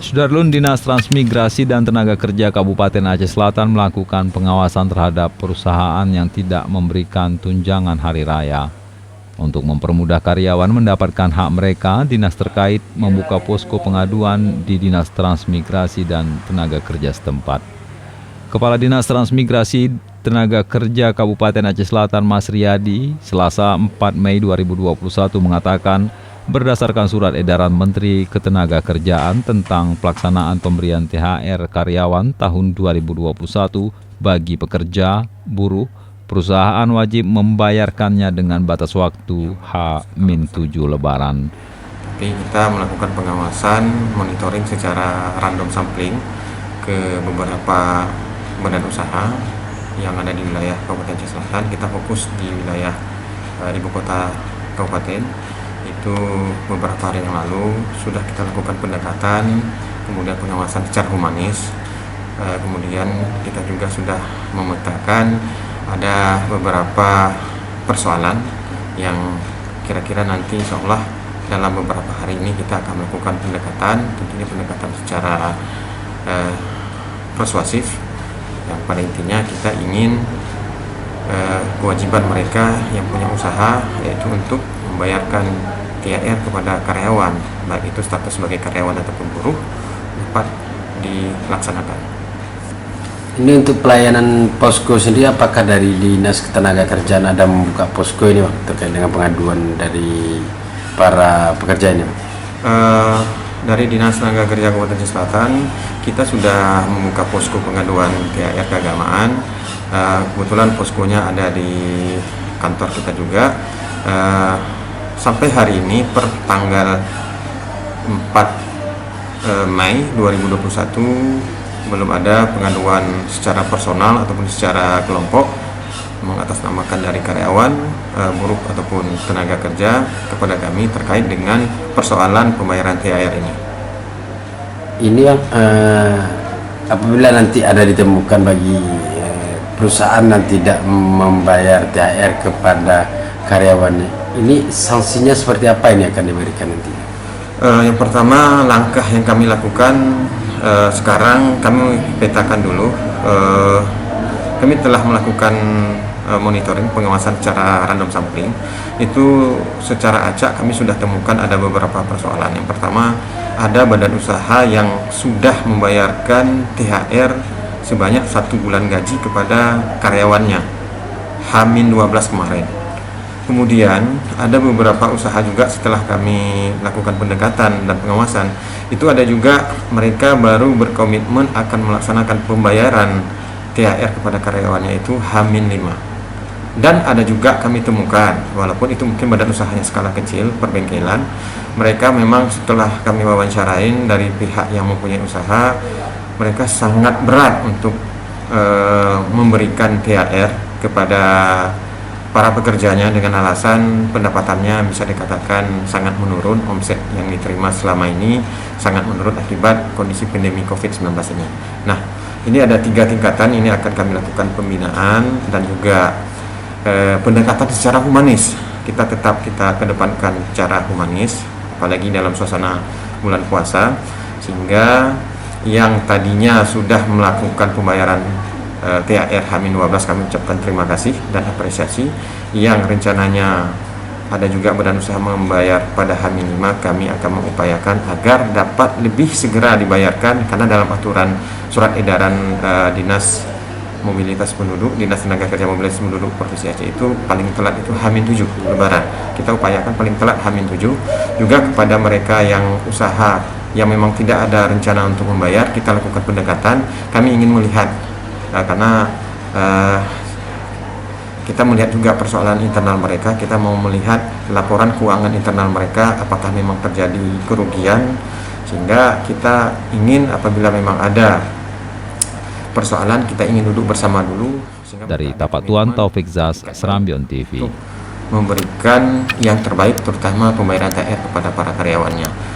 Sudarlun, Dinas Transmigrasi dan Tenaga Kerja Kabupaten Aceh Selatan melakukan pengawasan terhadap perusahaan yang tidak memberikan tunjangan hari raya. Untuk mempermudah karyawan mendapatkan hak mereka, dinas terkait membuka posko pengaduan di Dinas Transmigrasi dan Tenaga Kerja setempat. Kepala Dinas Transmigrasi Tenaga Kerja Kabupaten Aceh Selatan Mas Riyadi, Selasa 4 Mei 2021 mengatakan, berdasarkan surat edaran Menteri Ketenagakerjaan tentang pelaksanaan pemberian THR karyawan tahun 2021 bagi pekerja, buruh, perusahaan wajib membayarkannya dengan batas waktu H-7 Lebaran. Tapi kita melakukan pengawasan, monitoring secara random sampling ke beberapa badan usaha yang ada di wilayah Kabupaten Aceh Selatan. Kita fokus di wilayah ibu kota kabupaten. Itu beberapa hari yang lalu sudah kita lakukan pendekatan, kemudian pengawasan secara humanis. Kemudian kita juga sudah memetakan ada beberapa persoalan yang kira-kira nanti insya Allah dalam beberapa hari ini kita akan melakukan pendekatan, tentunya pendekatan secara persuasif, yang pada intinya kita ingin kewajiban mereka yang punya usaha yaitu untuk membayarkan THR kepada karyawan, baik itu status sebagai karyawan ataupun buruh, dapat dilaksanakan. Ini untuk pelayanan posko sendiri, apakah dari Dinas Ketenagakerjaan ada membuka posko ini Pak, terkait dengan pengaduan dari para pekerja ini Pak? Dari Dinas Tenaga Kerja Kabupaten Aceh Selatan, kita sudah membuka posko pengaduan THR keagamaan. Kebetulan poskonya ada di kantor kita juga. Sampai hari ini per tanggal 4 Mei 2021 belum ada pengaduan secara personal ataupun secara kelompok mengatasnamakan dari karyawan, buruh ataupun tenaga kerja kepada kami terkait dengan persoalan pembayaran THR ini. Ini yang apabila nanti ada ditemukan bagi perusahaan yang tidak membayar THR kepada karyawannya, ini sanksinya seperti apa ini akan diberikan nanti? Yang pertama, langkah yang kami lakukan sekarang kami petakan dulu. Kami telah melakukan monitoring pengawasan secara random sampling. Itu secara acak kami sudah temukan ada beberapa persoalan. Yang pertama, ada badan usaha yang sudah membayarkan THR sebanyak 1 bulan gaji kepada karyawannya H-12 kemarin. Kemudian ada beberapa usaha juga setelah kami lakukan pendekatan dan pengawasan, itu ada juga mereka baru berkomitmen akan melaksanakan pembayaran THR kepada karyawannya itu H-5. Dan ada juga kami temukan, walaupun itu mungkin badan usahanya skala kecil, perbengkelan, mereka memang setelah kami wawancarain dari pihak yang mempunyai usaha, mereka sangat berat untuk memberikan THR kepada para pekerjanya dengan alasan pendapatannya bisa dikatakan sangat menurun, omset yang diterima selama ini sangat menurun akibat kondisi pandemi COVID-19 ini. Nah, ini ada 3 tingkatan, ini akan kami lakukan pembinaan dan juga pendekatan secara humanis. Kita kedepankan cara humanis, apalagi dalam suasana bulan puasa, sehingga yang tadinya sudah melakukan pembayaran THR H-12 kami ucapkan terima kasih dan apresiasi. Yang rencananya ada juga badan usaha membayar pada H-5, kami akan mengupayakan agar dapat lebih segera dibayarkan, karena dalam aturan surat edaran Dinas Mobilitas Penduduk, Dinas Tenaga Kerja Mobilitas Penduduk Provinsi Aceh itu paling telat itu H-7 Lebaran. Kita upayakan paling telat H-7. Juga kepada mereka yang usaha yang memang tidak ada rencana untuk membayar, kita lakukan pendekatan. Kami ingin melihat karena kita melihat juga persoalan internal mereka, kita mau melihat laporan keuangan internal mereka apakah memang terjadi kerugian, sehingga kita ingin apabila memang ada persoalan kita ingin duduk bersama dulu. Dari Tapatuan Taufik Zaz, Serambion TV. Memberikan yang terbaik terutama pembayaran THR kepada para karyawannya.